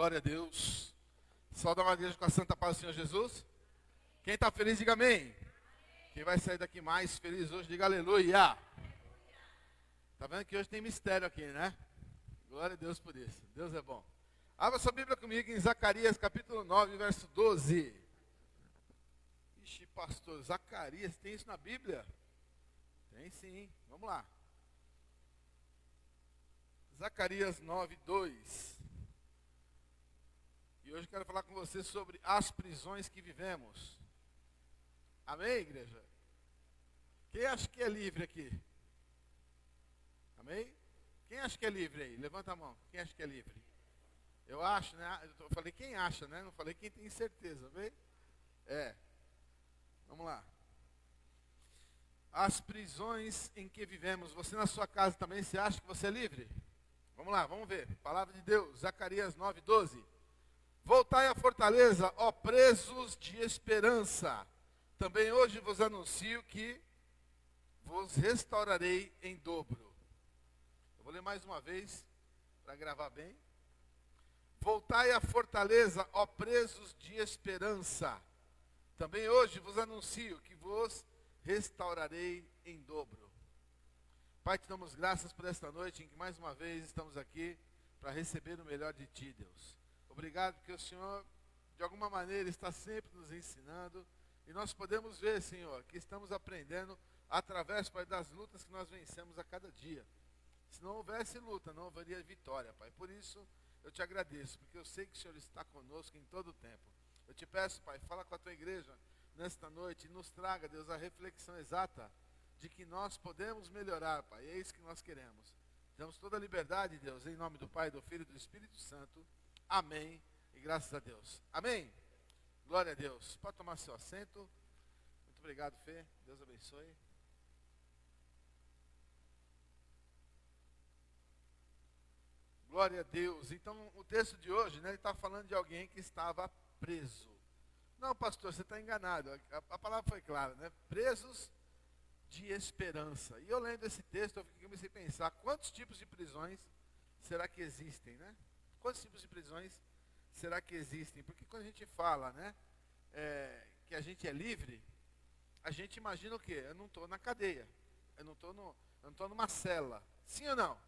Glória a Deus. Só dá uma igreja com a santa paz do Senhor Jesus. Quem está feliz, diga amém. Quem vai sair daqui mais feliz hoje, diga aleluia. Está vendo que hoje tem mistério aqui, né? Glória a Deus por isso. Deus é bom. Abra sua Bíblia comigo em Zacarias capítulo 9, verso 12. Ixi, pastor, Zacarias, tem isso na Bíblia? Tem sim. Vamos lá. Zacarias 9, 2. E hoje eu quero falar com você sobre as prisões que vivemos. Amém, igreja? Quem acha que é livre aqui? Amém? Quem acha que é livre aí? Levanta a mão. Quem acha que é livre? Eu acho, né? Eu falei quem acha, né? Não falei quem tem certeza, amém? Vamos lá. As prisões em que vivemos. Você na sua casa também, você acha que você é livre? Vamos lá, vamos ver. Palavra de Deus, Zacarias 9, 12. Voltai à fortaleza, ó presos de esperança. Também hoje vos anuncio que vos restaurarei em dobro. Eu vou ler mais uma vez, para gravar bem. Voltai à fortaleza, ó presos de esperança. Também hoje vos anuncio que vos restaurarei em dobro. Pai, te damos graças por esta noite em que mais uma vez estamos aqui para receber o melhor de Ti, Deus. Obrigado porque o Senhor, de alguma maneira, está sempre nos ensinando. E nós podemos ver, Senhor, que estamos aprendendo através, Pai, das lutas que nós vencemos a cada dia. Se não houvesse luta, não haveria vitória, Pai. Por isso, eu te agradeço, porque eu sei que o Senhor está conosco em todo o tempo. Eu te peço, Pai, fala com a Tua igreja nesta noite e nos traga, Deus, a reflexão exata de que nós podemos melhorar, Pai. É isso que nós queremos. Damos toda a liberdade, Deus, em nome do Pai, do Filho e do Espírito Santo. Amém. E graças a Deus. Amém. Glória a Deus. Pode tomar seu assento. Muito obrigado, Fê. Deus abençoe. Glória a Deus. Então, o texto de hoje, né, ele está falando de alguém que estava preso. Não, pastor, você está enganado. A palavra foi clara, né? Presos de esperança. E eu lendo esse texto, eu comecei a pensar, quantos tipos de prisões será que existem, né? Quantos tipos de prisões será que existem? Porque quando a gente fala, né, que a gente é livre, a gente imagina o quê? Eu não estou na cadeia, eu não estou numa cela. Sim ou não?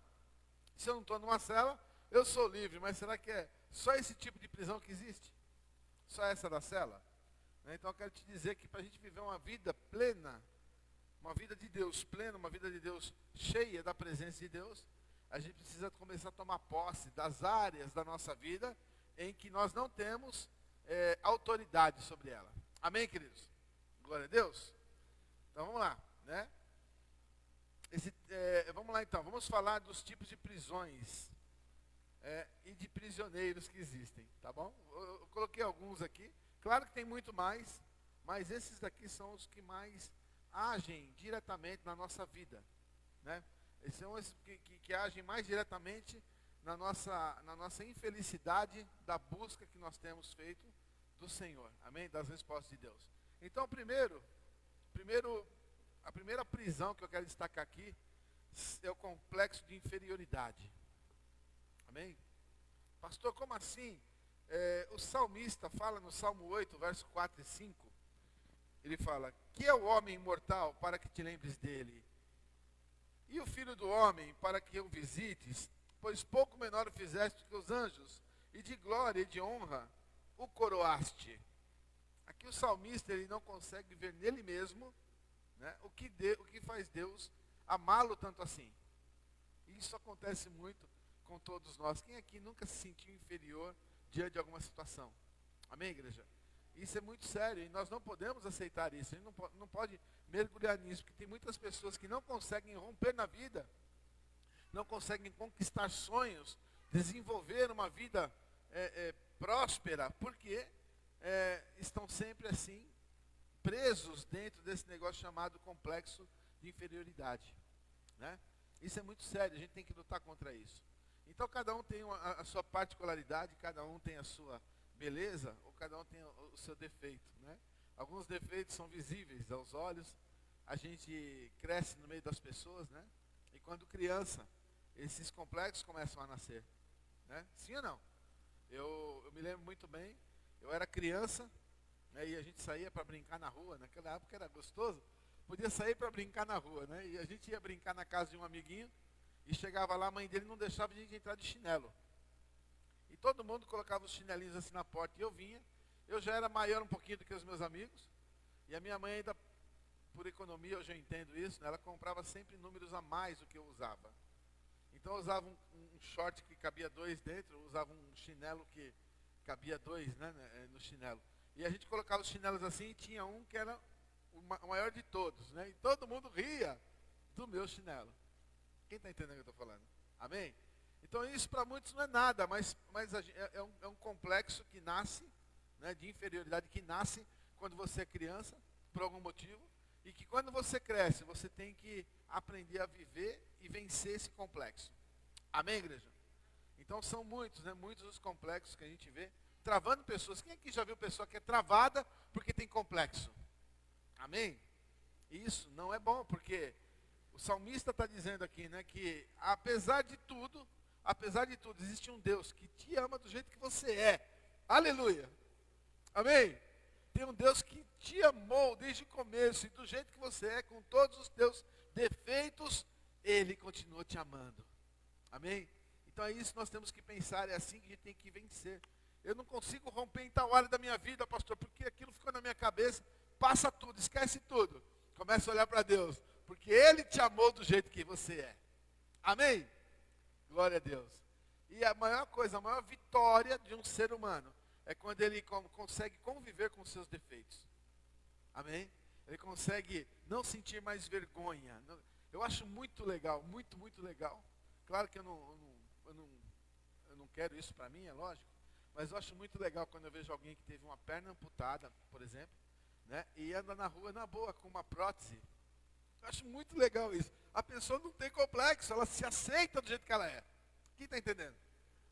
Se eu não estou numa cela, eu sou livre, mas será que é só esse tipo de prisão que existe? Só essa da cela? Então eu quero te dizer que para a gente viver uma vida plena, uma vida de Deus plena, uma vida de Deus cheia da presença de Deus, a gente precisa começar a tomar posse das áreas da nossa vida em que nós não temos autoridade sobre ela. Amém, queridos? Glória a Deus. Então vamos lá, né? Vamos lá então, vamos falar dos tipos de prisões e de prisioneiros que existem, tá bom? Eu coloquei alguns aqui, claro que tem muito mais, mas esses daqui são os que mais agem diretamente na nossa vida, né? Esses são esses que agem mais diretamente na nossa infelicidade da busca que nós temos feito do Senhor, amém? Das respostas de Deus. Então, a primeira prisão que eu quero destacar aqui é o complexo de inferioridade, amém? Pastor, como assim? O salmista fala no Salmo 8, verso 4 e 5, ele fala, que é o homem imortal para que te lembres dele? E o filho do homem para que o visites? Pois pouco menor o fizeste que os anjos, e de glória e de honra o coroaste. Aqui o salmista ele não consegue ver nele mesmo, né, o que faz Deus amá-lo tanto assim. E isso acontece muito com todos nós. Quem aqui nunca se sentiu inferior diante de alguma situação? Amém, igreja? Isso é muito sério e nós não podemos aceitar isso. A gente não pode mergulhar nisso, porque tem muitas pessoas que não conseguem romper na vida, não conseguem conquistar sonhos, desenvolver uma vida próspera, porque estão sempre assim, presos dentro desse negócio chamado complexo de inferioridade, né? Isso é muito sério, a gente tem que lutar contra isso. Então cada um tem a sua particularidade, cada um tem a sua beleza, ou cada um tem o seu defeito, né? Alguns defeitos são visíveis aos olhos, a gente cresce no meio das pessoas, né? E quando criança, esses complexos começam a nascer, né? Sim ou não? Eu me lembro muito bem, eu era criança, né, e a gente saía para brincar na rua, naquela época era gostoso, podia sair para brincar na rua, né, e a gente ia brincar na casa de um amiguinho, e chegava lá, a mãe dele não deixava a gente entrar de chinelo. E todo mundo colocava os chinelinhos assim na porta, e eu vinha, eu já era maior um pouquinho do que os meus amigos, e a minha mãe ainda, por economia, hoje eu entendo isso, né, ela comprava sempre números a mais do que eu usava. Então eu usava um short que cabia 2 dentro, eu usava um chinelo que cabia 2, né, no chinelo. E a gente colocava os chinelos assim e tinha um que era o maior de todos, né? E todo mundo ria do meu chinelo. Quem está entendendo o que eu estou falando? Amém? Então isso para muitos não é nada, mas é um complexo que nasce, né, de inferioridade, que nasce quando você é criança, por algum motivo, e que quando você cresce, você tem que aprender a viver e vencer esse complexo. Amém, igreja? Então são muitos, né, muitos os complexos que a gente vê, travando pessoas. Quem aqui já viu pessoa que é travada porque tem complexo? Amém? Isso não é bom, porque o salmista está dizendo aqui, né, que apesar de tudo, existe um Deus que te ama do jeito que você é. Aleluia! Amém? Tem um Deus que te amou desde o começo, e do jeito que você é, com todos os teus defeitos, Ele continua te amando. Amém? Então é isso que nós temos que pensar, é assim que a gente tem que vencer. Eu não consigo romper em tal área da minha vida, pastor, porque aquilo ficou na minha cabeça. Passa tudo, esquece tudo. Começa a olhar para Deus, porque Ele te amou do jeito que você é. Amém? Glória a Deus. E a maior coisa, a maior vitória de um ser humano é quando ele consegue conviver com os seus defeitos. Amém? Ele consegue não sentir mais vergonha. Eu acho muito legal, muito, muito legal. Claro que eu não quero isso para mim, é lógico. Mas eu acho muito legal quando eu vejo alguém que teve uma perna amputada, por exemplo, né, e anda na rua na boa com uma prótese. Eu acho muito legal isso. A pessoa não tem complexo, ela se aceita do jeito que ela é. Quem está entendendo?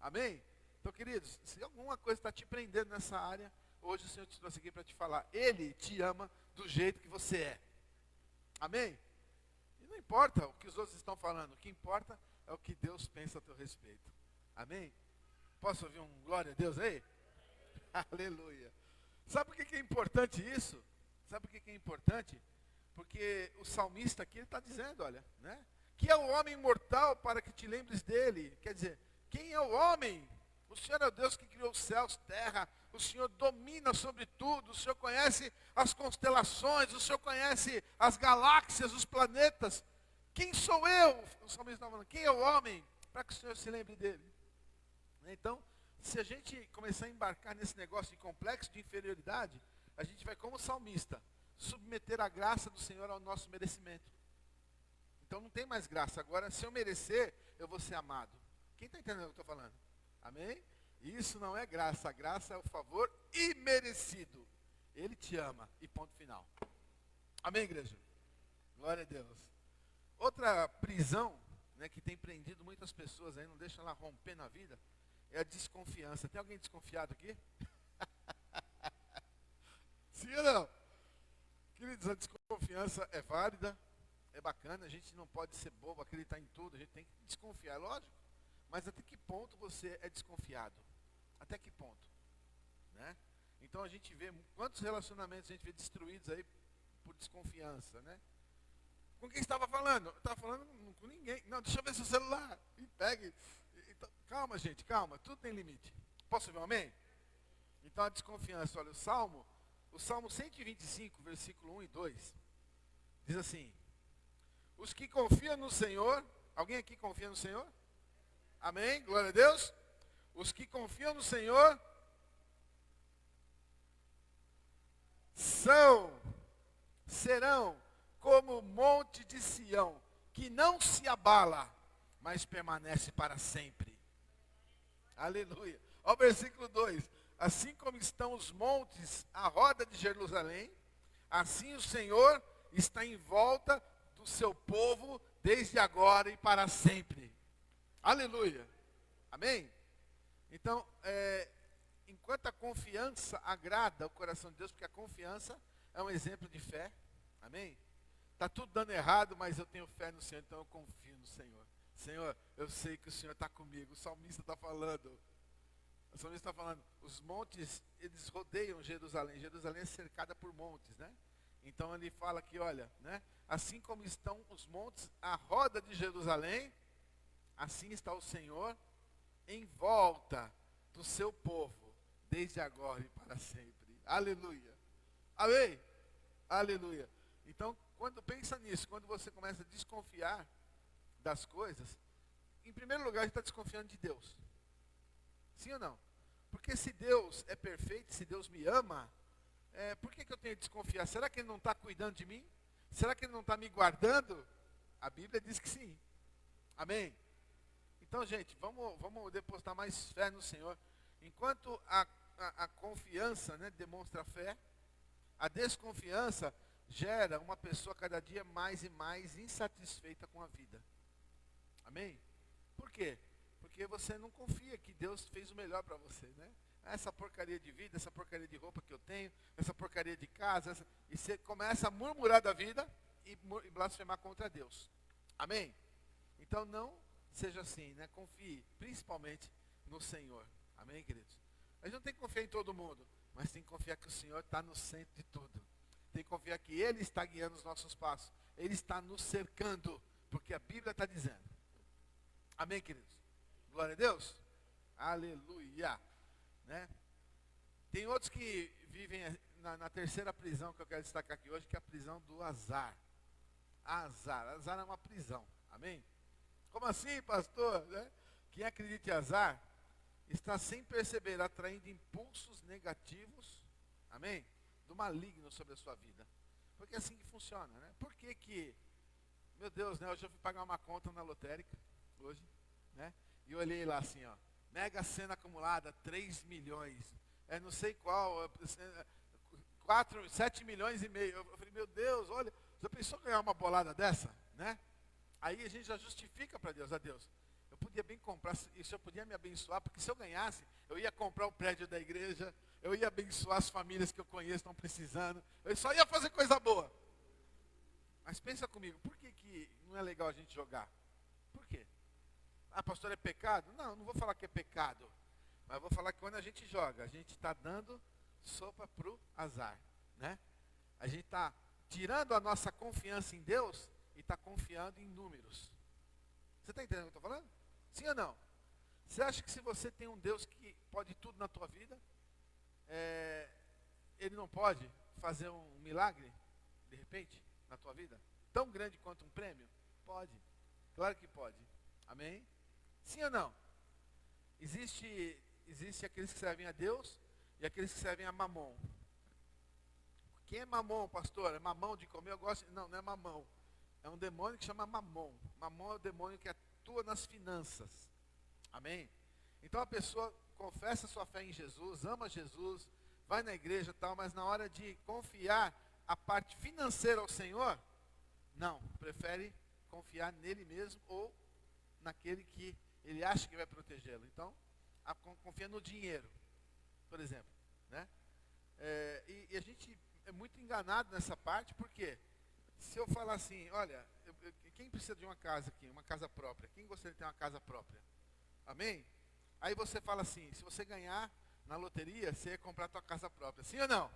Amém? Então, queridos, se alguma coisa está te prendendo nessa área, hoje o Senhor te trouxe aqui para te falar. Ele te ama do jeito que você é. Amém? E não importa o que os outros estão falando, o que importa é o que Deus pensa a teu respeito. Amém? Posso ouvir um glória a Deus aí? Aleluia. Sabe por que é importante isso? Sabe por que é importante? Porque o salmista aqui está dizendo, olha, né? Que é o homem mortal para que te lembres dele. Quer dizer, quem é o homem? O Senhor é o Deus que criou os céus, terra. O Senhor domina sobre tudo. O Senhor conhece as constelações. O Senhor conhece as galáxias, os planetas. Quem sou eu? O salmista está falando, quem é o homem? Para que o Senhor se lembre dele. Então, se a gente começar a embarcar nesse negócio de complexo de inferioridade, a gente vai, como salmista, submeter a graça do Senhor ao nosso merecimento. Então não tem mais graça. Agora, se eu merecer, eu vou ser amado. Quem está entendendo o que eu estou falando? Amém? Isso não é graça. A graça é o favor imerecido. Ele te ama. E ponto final. Amém, igreja? Glória a Deus. Outra prisão, né, que tem prendido muitas pessoas aí, não deixa ela romper na vida, é a desconfiança. Tem alguém desconfiado aqui? Sim ou não? Queridos, a desconfiança é válida, é bacana, a gente não pode ser bobo, acreditar em tudo, a gente tem que desconfiar, lógico. Mas até que ponto você é desconfiado? Até que ponto? Né? Então a gente vê, quantos relacionamentos a gente vê destruídos aí por desconfiança, né? Com quem estava falando? Eu estava falando com ninguém. Não, deixa eu ver seu celular. E pegue. Então, calma, gente, calma, tudo tem limite. Posso ver um amém? Então a desconfiança, olha, o Salmo 125, versículo 1 e 2, diz assim: os que confiam no Senhor, alguém aqui confia no Senhor? Amém? Glória a Deus. Os que confiam no Senhor serão como o monte de Sião, que não se abala, mas permanece para sempre. Aleluia. Olha o versículo 2. Assim como estão os montes à roda de Jerusalém, assim o Senhor está em volta do seu povo, desde agora e para sempre. Aleluia. Amém? Então, enquanto a confiança agrada o coração de Deus, porque a confiança é um exemplo de fé. Amém? Está tudo dando errado, mas eu tenho fé no Senhor, então eu confio no Senhor. Senhor, eu sei que o Senhor está comigo. O salmista está falando. O salmista está falando, os montes, eles rodeiam Jerusalém. Jerusalém é cercada por montes, né? Então ele fala que, olha, né? Assim como estão os montes à roda de Jerusalém, assim está o Senhor em volta do seu povo, desde agora e para sempre. Aleluia. Amém? Aleluia. Então, quando pensa nisso, quando você começa a desconfiar das coisas, em primeiro lugar, a gente está desconfiando de Deus. Sim ou não? Porque se Deus é perfeito, se Deus me ama, por que eu tenho que desconfiar? Será que Ele não está cuidando de mim? Será que Ele não está me guardando? A Bíblia diz que sim. Amém? Então, gente, vamos depositar mais fé no Senhor. Enquanto a confiança, né, demonstra fé, a desconfiança gera uma pessoa cada dia mais e mais insatisfeita com a vida. Amém? Por quê? Porque você não confia que Deus fez o melhor para você, né? Essa porcaria de vida, essa porcaria de roupa que eu tenho, essa porcaria de casa, e você começa a murmurar da vida e blasfemar contra Deus. Amém? Então não seja assim, né? Confie principalmente no Senhor. Amém, queridos? A gente não tem que confiar em todo mundo, mas tem que confiar que o Senhor está no centro de tudo. Tem que confiar que Ele está guiando os nossos passos. Ele está nos cercando, porque a Bíblia está dizendo. Amém, queridos? Glória a Deus. Aleluia. Né? Tem outros que vivem na terceira prisão que eu quero destacar aqui hoje, que é a prisão do azar. Azar é uma prisão. Amém? Como assim, pastor? Né? Quem acredita em azar está sem perceber atraindo impulsos negativos, amém? Do maligno sobre a sua vida. Porque é assim que funciona, né? Por que, meu Deus, né? Hoje eu fui pagar uma conta na lotérica, hoje, né? E eu olhei lá assim, ó, Mega Sena acumulada, 3 milhões, não sei qual, 7 milhões e meio. Eu falei, meu Deus, olha, já pensou ganhar uma bolada dessa, né? Aí a gente já justifica para Deus, eu podia bem comprar, isso eu podia me abençoar, porque se eu ganhasse, eu ia comprar o prédio da igreja, eu ia abençoar as famílias que eu conheço, estão precisando, eu só ia fazer coisa boa. Mas pensa comigo, por que não é legal a gente jogar? Por quê? Ah, pastor, é pecado? Não vou falar que é pecado, mas vou falar que quando a gente joga, a gente está dando sopa para o azar, né? A gente está tirando a nossa confiança em Deus e está confiando em números. Você está entendendo o que eu estou falando? Sim ou não? Você acha que se você tem um Deus que pode tudo na tua vida, Ele não pode fazer um milagre, de repente, na tua vida? Tão grande quanto um prêmio? Pode. Claro que pode. Amém? Sim ou não? Existe aqueles que servem a Deus e aqueles que servem a Mamon. Quem é Mamon, pastor? É mamão de comer? Eu gosto. Não é mamão. É um demônio que chama Mamon. Mamon é o demônio que atua nas finanças. Amém? Então a pessoa confessa sua fé em Jesus, ama Jesus, vai na igreja e tal, mas na hora de confiar a parte financeira ao Senhor, não, prefere confiar nele mesmo ou naquele que ele acha que vai protegê-lo. Então, confia no dinheiro, por exemplo, né? E a gente é muito enganado nessa parte, porque se eu falar assim, olha, quem precisa de uma casa aqui, uma casa própria? Quem gostaria de ter uma casa própria? Amém? Aí você fala assim, se você ganhar na loteria, você ia comprar a tua casa própria. Sim ou não?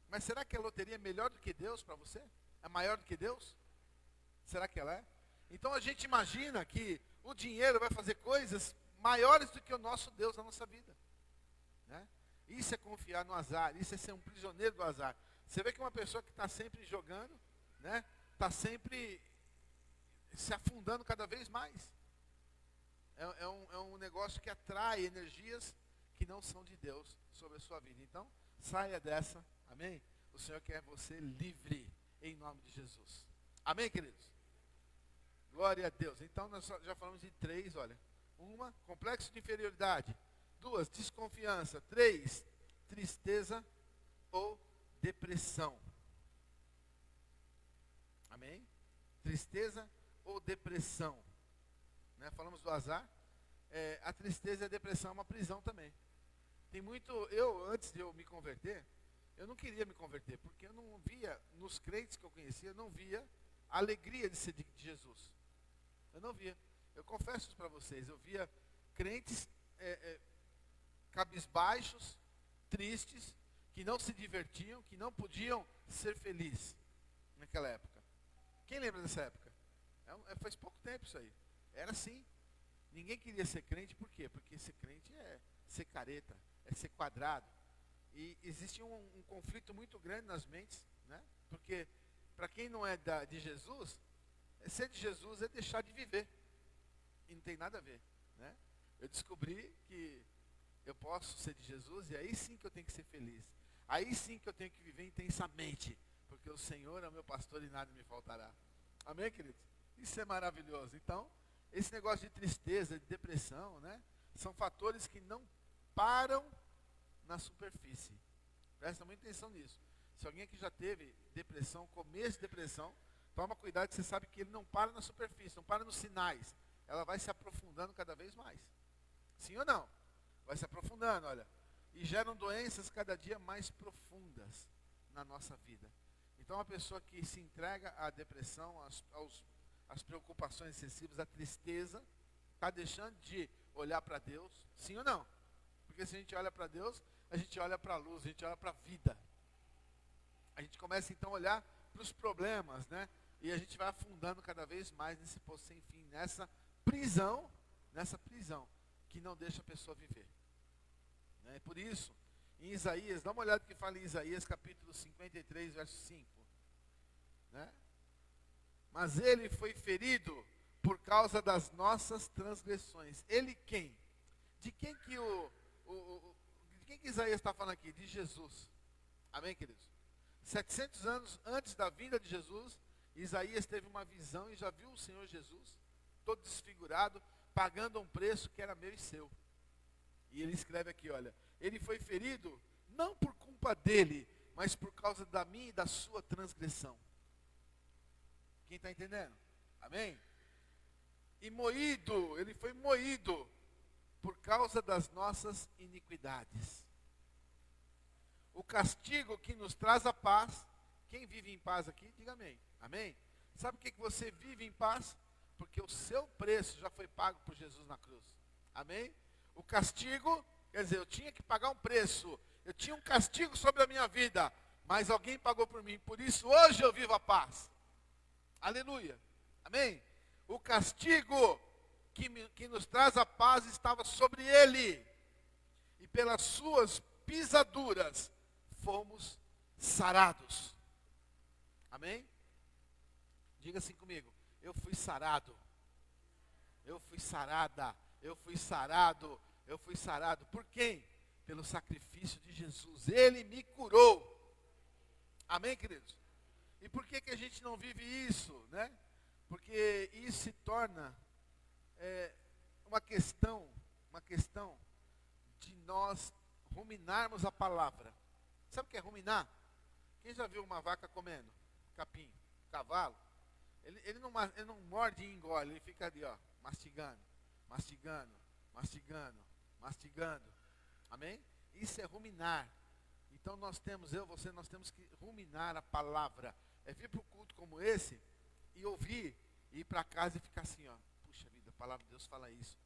Mas será que a loteria é melhor do que Deus para você? É maior do que Deus? Será que ela é? Então a gente imagina que o dinheiro vai fazer coisas maiores do que o nosso Deus na nossa vida, né? Isso é confiar no azar, isso é ser um prisioneiro do azar. Você vê que uma pessoa que está sempre jogando, né? Está sempre se afundando cada vez mais. É um negócio que atrai energias que não são de Deus sobre a sua vida. Então, saia dessa, amém? O Senhor quer você livre, em nome de Jesus. Amém, queridos? Glória a Deus. Então, nós já falamos de 3, olha. 1, complexo de inferioridade. 2, desconfiança. 3, tristeza ou depressão. Amém? Tristeza ou depressão. Né? Falamos do azar. A tristeza e a depressão é uma prisão também. Tem muito, antes de eu me converter, eu não queria me converter, porque eu não via, nos crentes que eu conhecia, eu não via a alegria de ser de Jesus. Eu não via. Eu confesso isso para vocês, eu via crentes cabisbaixos, tristes, que não se divertiam, que não podiam ser felizes naquela época. Quem lembra dessa época? Faz pouco tempo isso aí. Era assim. Ninguém queria ser crente, por quê? Porque ser crente é ser careta, é ser quadrado. E existe um conflito muito grande nas mentes, né? Porque para quem não é de Jesus, ser de Jesus é deixar de viver. E não tem nada a ver, né? Eu descobri que eu posso ser de Jesus e aí sim que eu tenho que ser feliz. Aí sim que eu tenho que viver intensamente, porque o Senhor é o meu pastor e nada me faltará. Amém, queridos? Isso é maravilhoso. Então, esse negócio de tristeza, de depressão, né? São fatores que não param na superfície. Presta muita atenção nisso. Se alguém aqui já teve depressão, começo de depressão, toma cuidado que você sabe que ele não para na superfície, não para nos sinais. Ela vai se aprofundando cada vez mais. Sim ou não? Vai se aprofundando, olha. E geram doenças cada dia mais profundas na nossa vida. Então, uma pessoa que se entrega à depressão, às preocupações excessivas, à tristeza, está deixando de olhar para Deus. Sim ou não? Porque se a gente olha para Deus, a gente olha para a luz, a gente olha para a vida. A gente começa então a olhar para os problemas, né? E a gente vai afundando cada vez mais nesse poço sem fim, nessa prisão que não deixa a pessoa viver. Né? Por isso, em Isaías, dá uma olhada no que fala em Isaías, capítulo 53, verso 5. Né? Mas ele foi ferido por causa das nossas transgressões. Ele quem? De quem que de quem que Isaías está falando aqui? De Jesus. Amém, queridos? 700 anos antes da vinda de Jesus, Isaías teve uma visão e já viu o Senhor Jesus, todo desfigurado, pagando um preço que era meu e seu. E ele escreve aqui, olha, ele foi ferido não por culpa dele, mas por causa da minha e da sua transgressão. Quem está entendendo? Amém? E moído, ele foi moído por causa das nossas iniquidades. O castigo que nos traz a paz, quem vive em paz aqui, diga amém. Amém? Sabe por que você vive em paz? Porque o seu preço já foi pago por Jesus na cruz. Amém? O castigo, quer dizer, eu tinha que pagar um preço. Eu tinha um castigo sobre a minha vida, mas alguém pagou por mim. Por isso, hoje eu vivo a paz. Aleluia. Amém? O castigo que nos traz a paz estava sobre ele. E pelas suas pisaduras fomos sarados. Amém? Diga assim comigo. Eu fui sarado. Eu fui sarada. Eu fui sarado. Eu fui sarado. Por quem? Pelo sacrifício de Jesus. Ele me curou. Amém, queridos? E por que a gente não vive isso, né? Porque isso se torna uma questão de nós ruminarmos a palavra. Sabe o que é ruminar? Quem já viu uma vaca comendo capim, cavalo? Ele não morde e engole, ele fica ali, ó, mastigando. Amém? Isso é ruminar. Então nós temos que ruminar a palavra. É vir para um culto como esse e ouvir, e ir para casa e ficar assim, ó. Puxa vida, a palavra de Deus fala isso.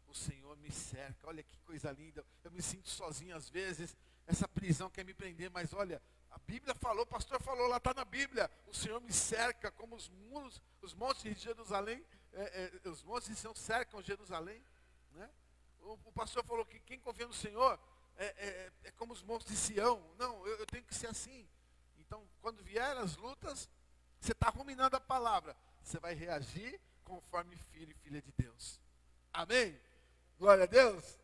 O Senhor me cerca, olha que coisa linda. Eu me sinto sozinho às vezes, essa prisão quer me prender, mas olha, a Bíblia falou, o pastor falou, lá está na Bíblia. O Senhor me cerca como os muros, os montes de Jerusalém, os montes de Sião cercam Jerusalém. Né? O pastor falou que quem confia no Senhor é como os montes de Sião. Não, eu tenho que ser assim. Então, quando vier as lutas, você está ruminando a palavra. Você vai reagir conforme filho e filha de Deus. Amém? Glória a Deus.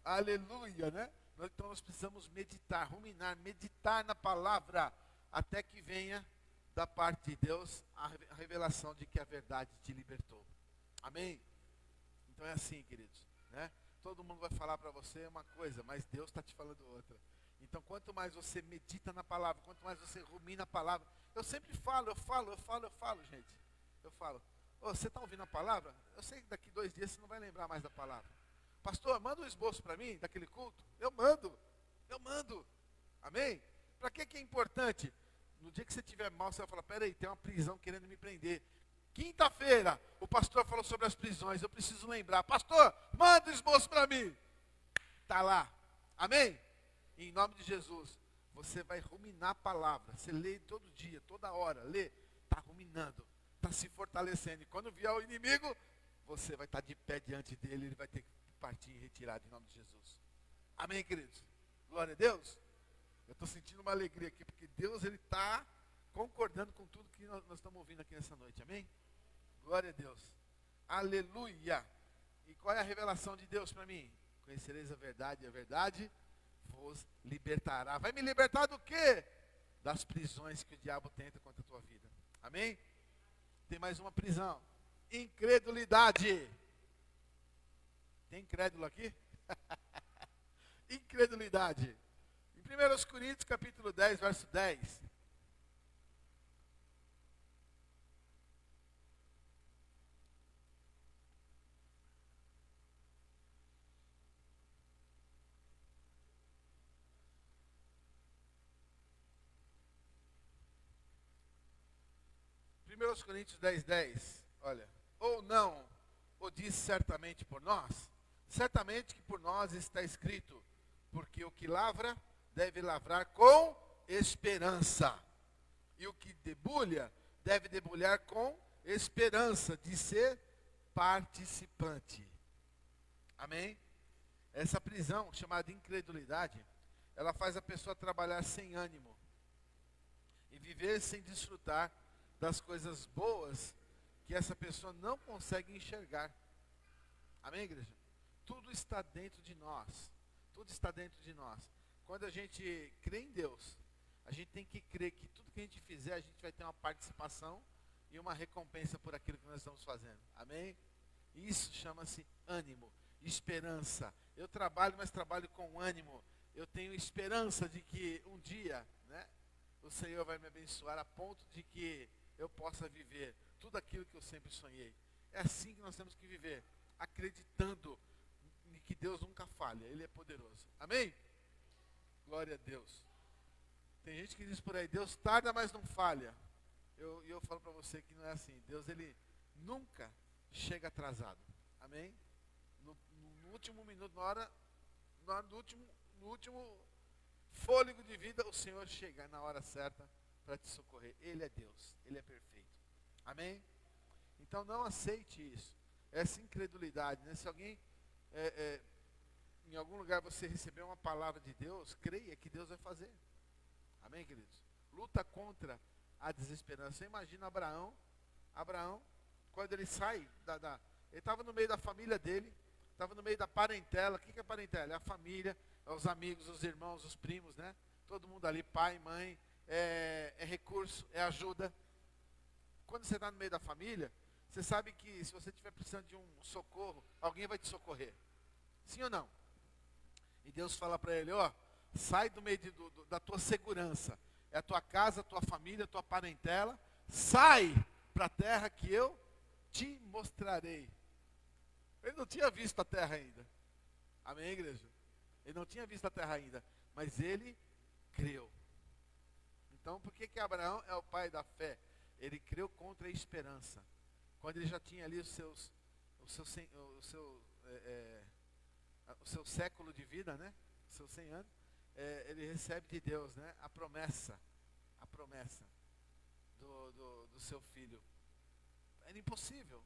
Aleluia, né? Então nós precisamos meditar, ruminar, meditar na palavra, até que venha da parte de Deus a revelação de que a verdade te libertou. Amém? Então é assim, queridos, né? Todo mundo vai falar para você uma coisa, mas Deus está te falando outra. Então, quanto mais você medita na palavra, quanto mais você rumina a palavra, eu sempre falo, gente. Eu falo, você está ouvindo a palavra? Eu sei que daqui 2 dias você não vai lembrar mais da palavra. Pastor, manda um esboço para mim, daquele culto. Eu mando. Amém? Para que é importante? No dia que você estiver mal, você vai falar, peraí, tem uma prisão querendo me prender. Quinta-feira, o pastor falou sobre as prisões, eu preciso lembrar. Pastor, manda um esboço para mim. está lá. Amém? Em nome de Jesus, você vai ruminar a palavra. Você lê todo dia, toda hora, lê, está ruminando, está se fortalecendo. E quando vier o inimigo, você vai estar de pé diante dele, ele vai ter que partir e retirar em nome de Jesus. Amém, queridos? Glória a Deus. Eu estou sentindo uma alegria aqui, porque Deus ele está concordando com tudo que nós estamos ouvindo aqui nessa noite. Amém? Glória a Deus. Aleluia. E qual é a revelação de Deus para mim? Conhecereis a verdade, e a verdade vos libertará. Vai me libertar do quê? Das prisões que o diabo tenta contra a tua vida. Amém? Tem mais uma prisão. Incredulidade. Tem incrédulo aqui? Incredulidade. Em 1 Coríntios capítulo 10, verso 10. Primeiros Coríntios 10, 10, olha, ou não o diz certamente por nós? Certamente que por nós está escrito, porque o que lavra deve lavrar com esperança, e o que debulha deve debulhar com esperança de ser participante. Amém? Essa prisão chamada incredulidade, ela faz a pessoa trabalhar sem ânimo e viver sem desfrutar das coisas boas que essa pessoa não consegue enxergar. Amém, igreja? Tudo está dentro de nós. Tudo está dentro de nós. Quando a gente crê em Deus, a gente tem que crer que tudo que a gente fizer, a gente vai ter uma participação e uma recompensa por aquilo que nós estamos fazendo. Amém? Isso chama-se ânimo, esperança. Eu trabalho, mas trabalho com ânimo. Eu tenho esperança de que um dia, né, o Senhor vai me abençoar a ponto de que eu possa viver tudo aquilo que eu sempre sonhei. É assim que nós temos que viver, acreditando em que Deus nunca falha, Ele é poderoso. Amém? Glória a Deus. Tem gente que diz por aí, Deus tarda, mas não falha. Eu falo para você que não é assim. Deus, Ele nunca chega atrasado. Amém? No último minuto, no último fôlego de vida, o Senhor chega na hora certa para te socorrer. Ele é Deus, Ele é perfeito. Amém? Então não aceite isso. Essa incredulidade, né? Se alguém, em algum lugar você recebeu uma palavra de Deus, creia que Deus vai fazer. Amém, queridos? Luta contra a desesperança. Você imagina Abraão, quando ele sai, ele estava no meio da família dele, estava no meio da parentela. O que é parentela? É a família, é os amigos, os irmãos, os primos, né? Todo mundo ali, pai, mãe, é recurso, é ajuda. Quando você está no meio da família, você sabe que se você estiver precisando de um socorro, alguém vai te socorrer. Sim ou não? E Deus fala para ele, ó, sai do meio da tua segurança. É a tua casa, a tua família, a tua parentela. Sai para a terra que eu te mostrarei. Ele não tinha visto a terra ainda. Amém, igreja? Ele não tinha visto a terra ainda. Mas ele creu. Então, por que Abraão é o pai da fé? Ele creu contra a esperança. Quando ele já tinha ali o seu século de vida, né? Os seus 100 anos, ele recebe de Deus, né? A promessa do seu filho. Era impossível,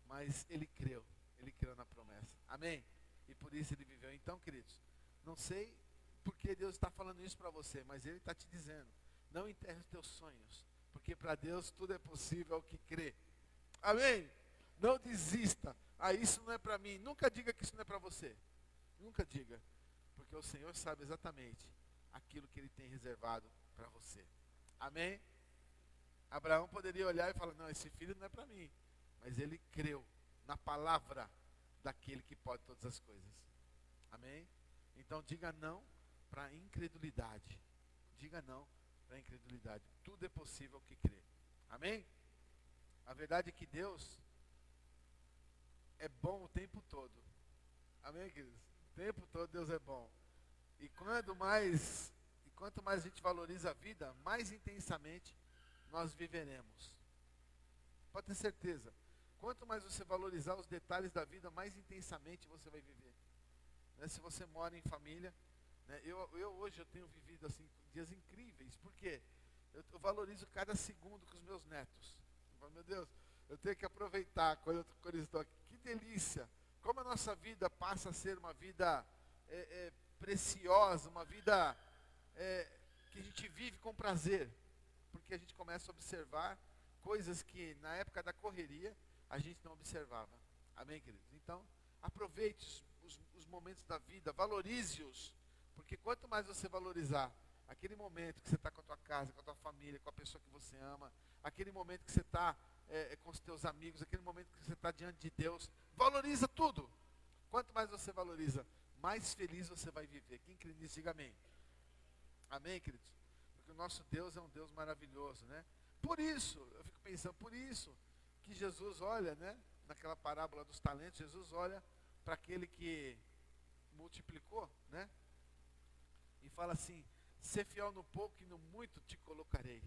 mas ele creu na promessa. Amém? E por isso ele viveu. Então, queridos, não sei porque Deus está falando isso para você, mas Ele está te dizendo, não enterre os teus sonhos, porque para Deus tudo é possível ao que crê. Amém? Não desista. Isso não é para mim. Nunca diga que isso não é para você. Nunca diga, porque o Senhor sabe exatamente aquilo que Ele tem reservado para você. Amém? Abraão poderia olhar e falar, não, esse filho não é para mim, mas ele creu na palavra daquele que pode todas as coisas. Amém? Então diga não para a incredulidade. Diga não para a incredulidade. Tudo é possível que crê. Amém? A verdade é que Deus é bom o tempo todo. Amém, queridos? O tempo todo Deus é bom. E quanto mais a gente valoriza a vida, mais intensamente nós viveremos. Pode ter certeza. Quanto mais você valorizar os detalhes da vida, mais intensamente você vai viver. né? Se você mora em família, né? Hoje eu tenho vivido assim, dias incríveis. Por quê? Eu valorizo cada segundo com os meus netos. Eu falo, meu Deus, eu tenho que aproveitar quando eles estão aqui. Que delícia! Como a nossa vida passa a ser uma vida preciosa, uma vida que a gente vive com prazer. Porque a gente começa a observar coisas que na época da correria a gente não observava. Amém, queridos? Então, aproveite os momentos da vida, valorize-os. Porque quanto mais você valorizar aquele momento que você está com a tua casa, com a tua família, com a pessoa que você ama, aquele momento que você está com os teus amigos, aquele momento que você está diante de Deus, valoriza tudo. Quanto mais você valoriza, mais feliz você vai viver. Quem crê nisso, diga amém. Amém, queridos? Porque o nosso Deus é um Deus maravilhoso, né? Por isso, eu fico pensando, por isso que Jesus olha, né? Naquela parábola dos talentos, Jesus olha para aquele que multiplicou, né? E fala assim, ser fiel no pouco e no muito te colocarei.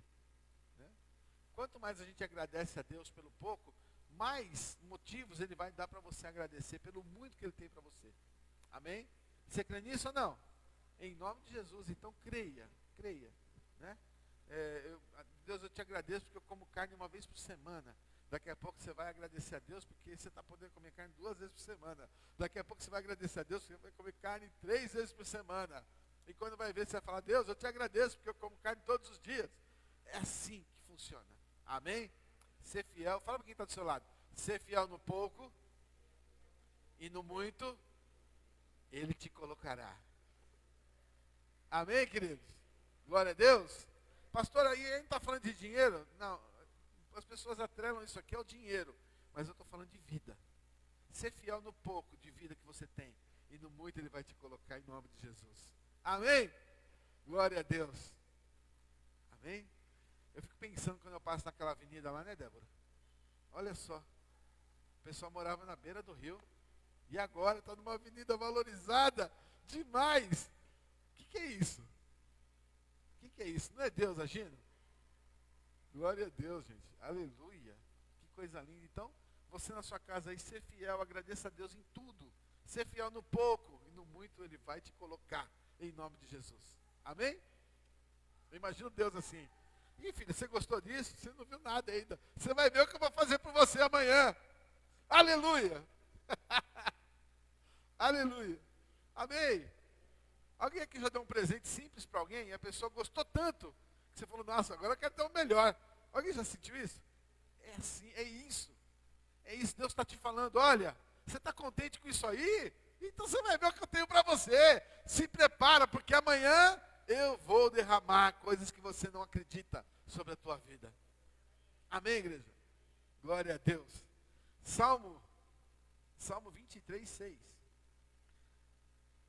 Né? Quanto mais a gente agradece a Deus pelo pouco, mais motivos Ele vai dar para você agradecer pelo muito que Ele tem para você. Amém? Você crê nisso ou não? Em nome de Jesus, então creia. Né? Deus, eu te agradeço porque eu como carne uma vez por semana. Daqui a pouco você vai agradecer a Deus porque você está podendo comer carne 2 vezes por semana. Daqui a pouco você vai agradecer a Deus porque você vai comer carne 3 vezes por semana. E quando vai ver, você vai falar, Deus, eu te agradeço porque eu como carne todos os dias. É assim que funciona. Amém? Ser fiel, fala para quem está do seu lado. Ser fiel no pouco e no muito, Ele te colocará. Amém, queridos? Glória a Deus. Pastor, aí a gente está falando de dinheiro? Não, as pessoas atrelam isso aqui ao dinheiro. Mas eu estou falando de vida. Ser fiel no pouco de vida que você tem. E no muito Ele vai te colocar em nome de Jesus. Amém? Glória a Deus. Amém? Eu fico pensando quando eu passo naquela avenida lá, né, Débora? Olha só. O pessoal morava na beira do rio. E agora está numa avenida valorizada demais. O que é isso? O que é isso? Não é Deus agindo? Glória a Deus, gente. Aleluia. Que coisa linda. Então, você na sua casa aí, ser fiel, agradeça a Deus em tudo. Ser fiel no pouco e no muito Ele vai te colocar. Em nome de Jesus. Amém? Eu imagino Deus assim. Ih, filho, você gostou disso? Você não viu nada ainda. Você vai ver o que eu vou fazer por você amanhã. Aleluia. Aleluia. Amém? Alguém aqui já deu um presente simples para alguém e a pessoa gostou tanto que você falou, nossa, agora eu quero ter o melhor. Alguém já sentiu isso? É assim, é isso. É isso, Deus está te falando, olha, você está contente com isso aí? Então você vai ver o que eu tenho para você. Se prepara, porque amanhã eu vou derramar coisas que você não acredita sobre a tua vida. Amém, igreja? Glória a Deus. Salmo 23, 6.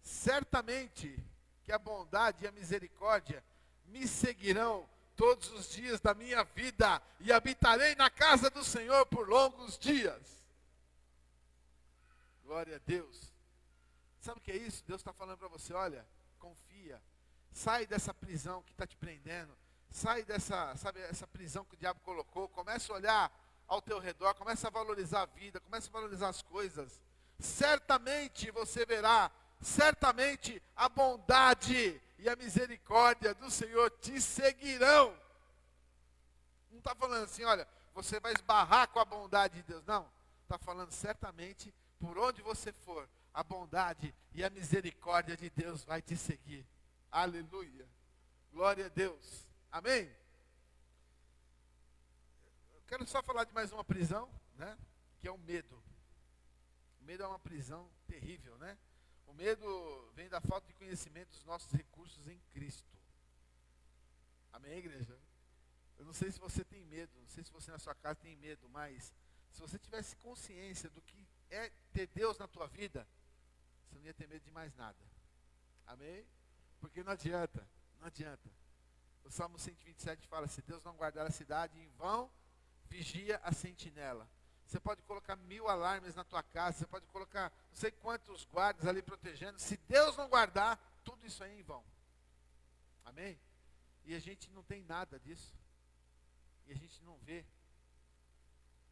Certamente que a bondade e a misericórdia me seguirão todos os dias da minha vida e habitarei na casa do Senhor por longos dias. Glória a Deus. Sabe o que é isso? Deus está falando para você, olha, confia. Sai dessa prisão que está te prendendo. Sai dessa, sabe, essa prisão que o diabo colocou. Começa a olhar ao teu redor, começa a valorizar a vida, começa a valorizar as coisas. Certamente você verá, certamente a bondade e a misericórdia do Senhor te seguirão. Não está falando assim, olha, você vai esbarrar com a bondade de Deus. Não, está falando certamente, por onde você for, a bondade e a misericórdia de Deus vai te seguir. Aleluia. Glória a Deus. Amém? Eu quero só falar de mais uma prisão, né? Que é o medo. O medo é uma prisão terrível, né? O medo vem da falta de conhecimento dos nossos recursos em Cristo. Amém, igreja? Eu não sei se você tem medo, não sei se você na sua casa tem medo, mas se você tivesse consciência do que é ter Deus na tua vida, você não ia ter medo de mais nada. Amém? Porque não adianta, não adianta. O Salmo 127 fala, se Deus não guardar a cidade, em vão vigia a sentinela. Você pode colocar 1000 alarmes na tua casa, você pode colocar não sei quantos guardas ali protegendo. Se Deus não guardar, tudo isso aí é em vão. Amém? E a gente não tem nada disso. E a gente não vê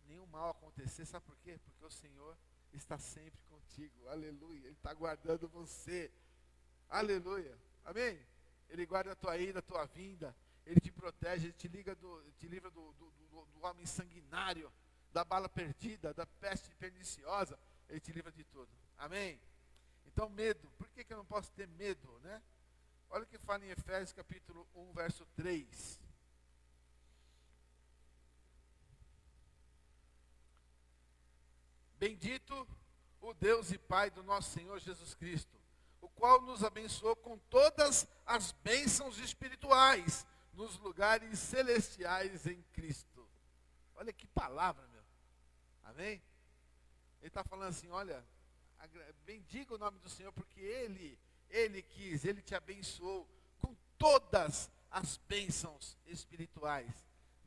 nenhum mal acontecer. Sabe por quê? Porque o Senhor está sempre contigo. Aleluia. Ele está guardando você. Aleluia. Amém? Ele guarda a tua ida, a tua vinda. Ele te protege, ele te livra do homem sanguinário, da bala perdida, da peste perniciosa. Ele te livra de tudo. Amém? Então, medo. Por que eu não posso ter medo, né? Olha o que fala em Efésios capítulo 1, verso 3. Bendito o Deus e Pai do nosso Senhor Jesus Cristo, o qual nos abençoou com todas as bênçãos espirituais nos lugares celestiais em Cristo. Olha que palavra, meu. Amém? Ele está falando assim, olha, bendiga o nome do Senhor, porque Ele quis, Ele te abençoou com todas as bênçãos espirituais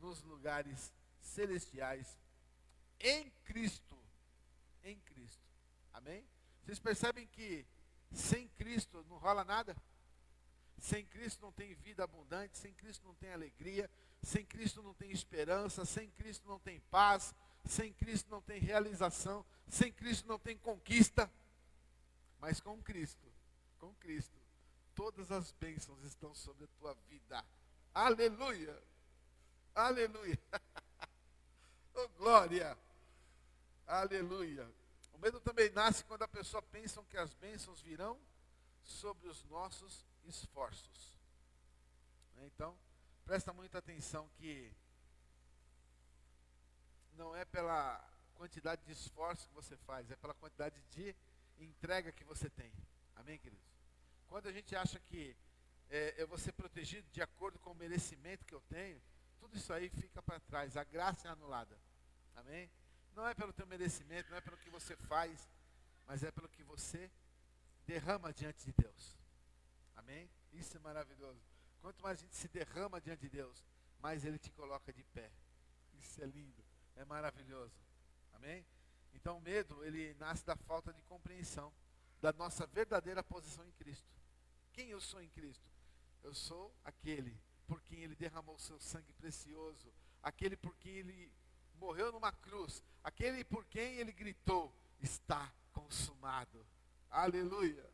nos lugares celestiais em Cristo. Em Cristo. Amém? Vocês percebem que sem Cristo não rola nada? Sem Cristo não tem vida abundante, sem Cristo não tem alegria, sem Cristo não tem esperança, sem Cristo não tem paz, sem Cristo não tem realização, sem Cristo não tem conquista. Mas com Cristo, todas as bênçãos estão sobre a tua vida. Aleluia! Aleluia! Oh, glória! Aleluia! O medo também nasce quando a pessoa pensa que as bênçãos virão sobre os nossos esforços. Então, presta muita atenção que não é pela quantidade de esforço que você faz, é pela quantidade de entrega que você tem. Amém, queridos? Quando a gente acha que eu vou ser protegido de acordo com o merecimento que eu tenho, tudo isso aí fica para trás, a graça é anulada. Amém? Não é pelo teu merecimento, não é pelo que você faz, mas é pelo que você derrama diante de Deus. Amém? Isso é maravilhoso. Quanto mais a gente se derrama diante de Deus, mais Ele te coloca de pé. Isso é lindo, é maravilhoso. Amém? Então o medo, ele nasce da falta de compreensão da nossa verdadeira posição em Cristo. Quem eu sou em Cristo? Eu sou aquele por quem Ele derramou o seu sangue precioso, aquele por quem Ele morreu numa cruz, aquele por quem Ele gritou, está consumado. Aleluia,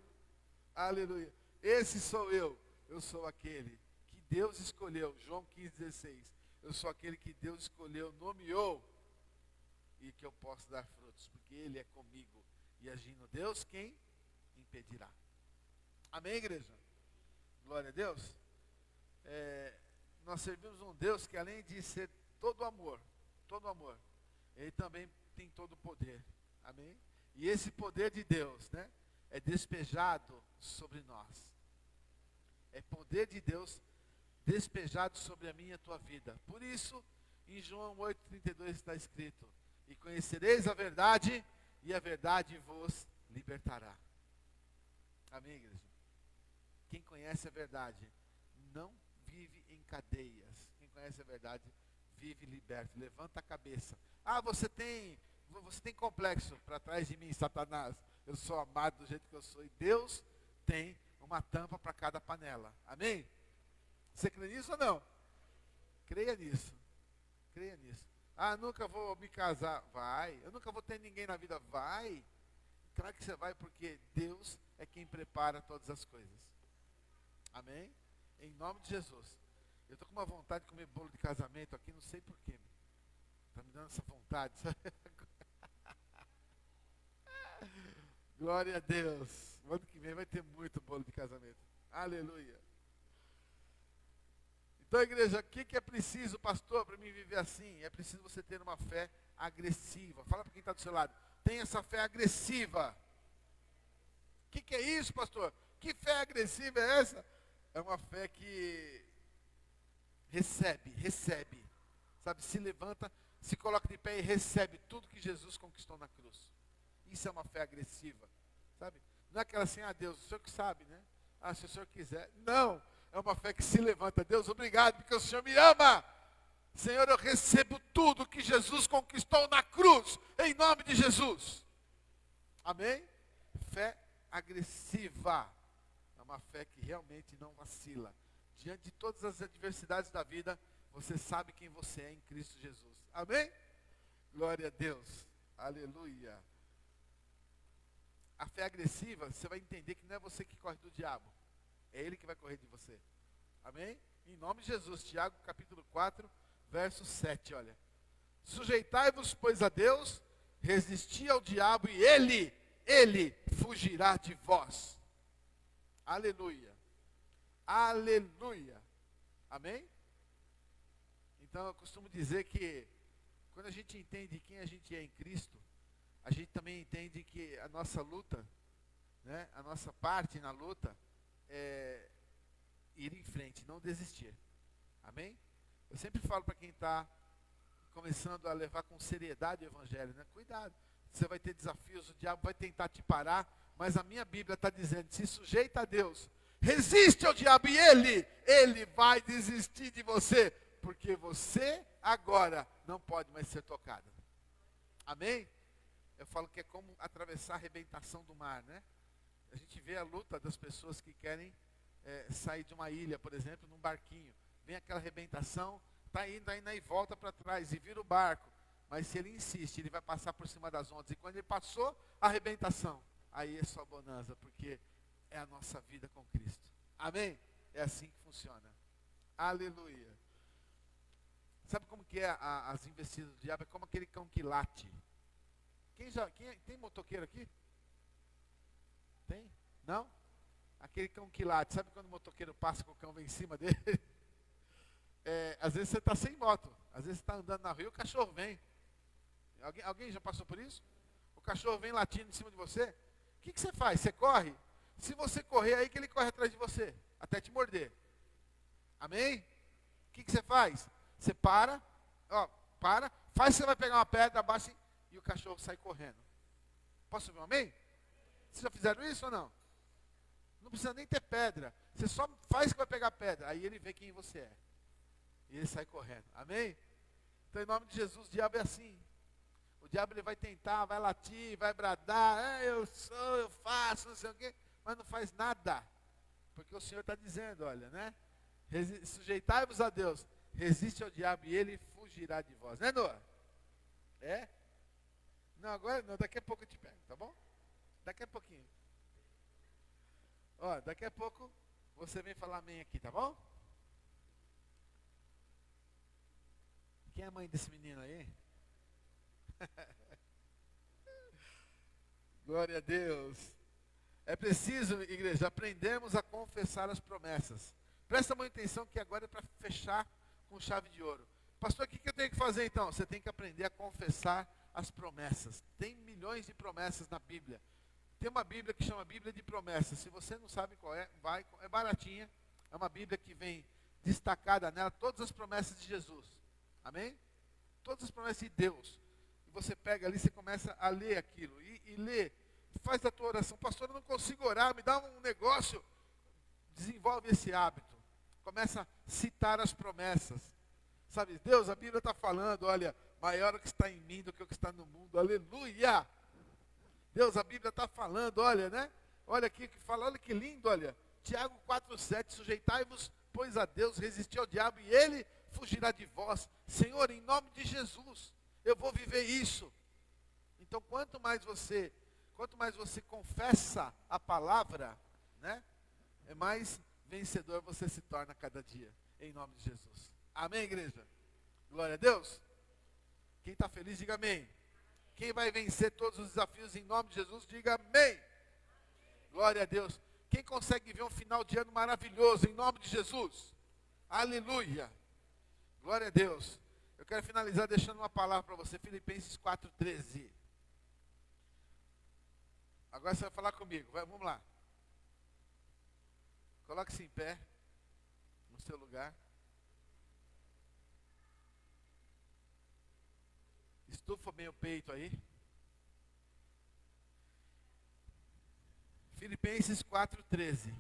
aleluia. Esse sou eu sou aquele que Deus escolheu, João 15,16. Eu sou aquele que Deus escolheu, nomeou, e que eu posso dar frutos, porque Ele é comigo. E agindo Deus, quem impedirá? Amém, igreja? Glória a Deus. Nós servimos um Deus que, além de ser todo amor, Ele também tem todo o poder. Amém? E esse poder de Deus, né, é despejado sobre nós. É poder de Deus despejado sobre a minha e a tua vida. Por isso, em João 8,32 está escrito: e conhecereis a verdade, e a verdade vos libertará. Amém, igreja? Quem conhece a verdade não vive em cadeias. Quem conhece a verdade vive liberto. Levanta a cabeça. Ah, você tem complexo para trás de mim, Satanás. Eu sou amado do jeito que eu sou. E Deus tem uma tampa para cada panela. Amém? Você crê nisso ou não? Creia nisso. Creia nisso. Ah, nunca vou me casar. Vai. Eu nunca vou ter ninguém na vida. Vai. Claro que você vai, porque Deus é quem prepara todas as coisas. Amém? Em nome de Jesus. Eu estou com uma vontade de comer bolo de casamento aqui, não sei porquê. Está me dando essa vontade. Glória a Deus. O ano que vem vai ter muito bolo de casamento. Aleluia. Então, igreja, o que é preciso, pastor, para mim viver assim? É preciso você ter uma fé agressiva. Fala para quem está do seu lado. Tem essa fé agressiva. O que é isso, pastor? Que fé agressiva é essa? É uma fé que recebe. Sabe, se levanta, se coloca de pé e recebe tudo que Jesus conquistou na cruz. Isso é uma fé agressiva. Sabe? Não é aquela assim, Deus, o Senhor que sabe, né? Se o Senhor quiser. Não, é uma fé que se levanta. Deus, obrigado, porque o Senhor me ama. Senhor, eu recebo tudo que Jesus conquistou na cruz, em nome de Jesus. Amém? Fé agressiva. É uma fé que realmente não vacila. Diante de todas as adversidades da vida, você sabe quem você é em Cristo Jesus. Amém? Glória a Deus. Aleluia. a fé agressiva, você vai entender que não é você que corre do diabo. É ele que vai correr de você. Amém? Em nome de Jesus. Tiago capítulo 4, verso 7, olha. Sujeitai-vos, pois, a Deus, resisti ao diabo e ele fugirá de vós. Aleluia. Aleluia. Amém? Então eu costumo dizer que quando a gente entende quem a gente é em Cristo, a gente também entende que a nossa luta, né, a nossa parte na luta é ir em frente, não desistir. Amém? Eu sempre falo para quem está começando a levar com seriedade o evangelho, né? Cuidado, você vai ter desafios, o diabo vai tentar te parar, mas a minha Bíblia está dizendo, se sujeita a Deus, resiste ao diabo e ele vai desistir de você, porque você agora não pode mais ser tocado. Amém? Eu falo que é como atravessar a arrebentação do mar, né? A gente vê a luta das pessoas que querem sair de uma ilha, por exemplo, num barquinho. Vem aquela arrebentação, está indo ainda e volta para trás e vira o barco. Mas se ele insiste, ele vai passar por cima das ondas. E quando ele passou a arrebentação, aí é só bonança, porque é a nossa vida com Cristo. Amém? É assim que funciona. Aleluia. Sabe como que é as investidas do diabo? É como aquele cão que late. Tem motoqueiro aqui? Tem? Não? Aquele cão que late. Sabe quando o motoqueiro passa com o cão vem em cima dele? Às vezes você está sem moto. Às vezes você está andando na rua e o cachorro vem. Alguém já passou por isso? O cachorro vem latindo em cima de você. O que você faz? Você corre? Se você correr, aí que ele corre atrás de você. Até te morder. Amém? O que você faz? Você para, faz que você vai pegar uma pedra, abaixa e o cachorro sai correndo. Posso ouvir um amém? Vocês já fizeram isso ou não? Não precisa nem ter pedra. Você só faz que vai pegar pedra. Aí ele vê quem você é. E ele sai correndo. Amém? Então, em nome de Jesus, o diabo é assim. O diabo ele vai tentar, vai latir, vai bradar. Eu sou, eu faço, não sei o quê. Mas não faz nada. Porque o Senhor está dizendo, olha, né? Sujeitai-vos a Deus. Resiste ao diabo e ele fugirá de vós. Né, Noah? É? Não, agora não. Daqui a pouco eu te pego, tá bom? Daqui a pouquinho. Ó, daqui a pouco você vem falar amém aqui, tá bom? Quem é a mãe desse menino aí? Glória a Deus. É preciso, igreja, aprendermos a confessar as promessas. Presta muita atenção que agora é para fechar com chave de ouro. Pastor, o que eu tenho que fazer então? Você tem que aprender a confessar as promessas. Tem milhões de promessas na Bíblia. Tem uma Bíblia que chama Bíblia de Promessas. Se você não sabe qual é, é baratinha. É uma Bíblia que vem destacada nela todas as promessas de Jesus. Amém? Todas as promessas de Deus. E você pega ali, você começa a ler aquilo. E lê. Faz a tua oração. Pastor, eu não consigo orar, me dá um negócio. Desenvolve esse hábito. Começa a citar as promessas. Sabe, Deus, a Bíblia está falando, olha, maior é o que está em mim do que o que está no mundo. Aleluia! Deus, a Bíblia está falando, olha, né? Olha aqui que fala, olha que lindo, olha. Tiago 4,7, sujeitai-vos, pois a Deus, resisti ao diabo e ele fugirá de vós. Senhor, em nome de Jesus, eu vou viver isso. Então, quanto mais você confessa a palavra, né? É mais vencedor você se torna a cada dia, em nome de Jesus. Amém, igreja? Glória a Deus. Quem está feliz, diga amém. Quem vai vencer todos os desafios em nome de Jesus, diga amém. Glória a Deus. Quem consegue ver um final de ano maravilhoso em nome de Jesus? Aleluia. Glória a Deus. Eu quero finalizar deixando uma palavra para você, Filipenses 4,13. Agora você vai falar comigo, vamos lá. Coloque-se em pé, no seu lugar. Estufa bem o peito aí. Filipenses 4,13.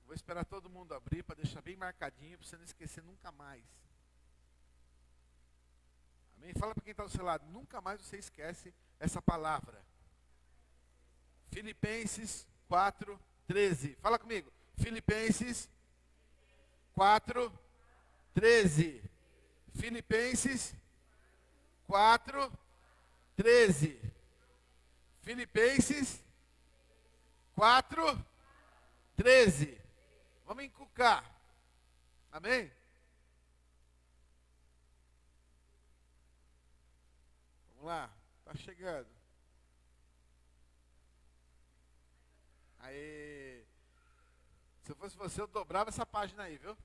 Vou esperar todo mundo abrir para deixar bem marcadinho, para você não esquecer nunca mais. Amém? Fala para quem está do seu lado, nunca mais você esquece essa palavra. Filipenses 4,13. Fala comigo. Filipenses 4,13. Filipenses 4,13. Filipenses 4:13. Vamos encucar. Amém? Vamos lá. Está chegando. Aí. Se eu fosse você, eu dobrava essa página aí, viu?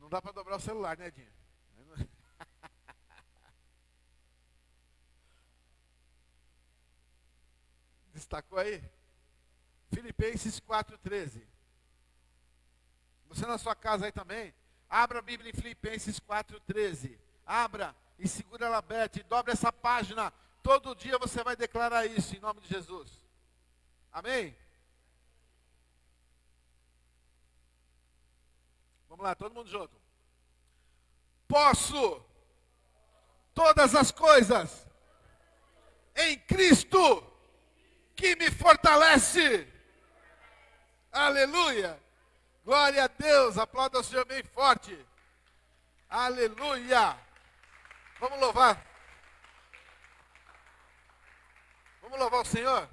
Não dá para dobrar o celular, né, Edinho? Destacou aí? Filipenses 4:13. Você na sua casa aí também, abra a Bíblia em Filipenses 4:13. Abra e segura ela aberta e dobre essa página. Todo dia você vai declarar isso em nome de Jesus. Amém? Vamos lá, todo mundo junto. Posso todas as coisas em Cristo que me fortalece. Aleluia. Glória a Deus. Aplauda o Senhor bem forte. Aleluia. Vamos louvar. Vamos louvar o Senhor.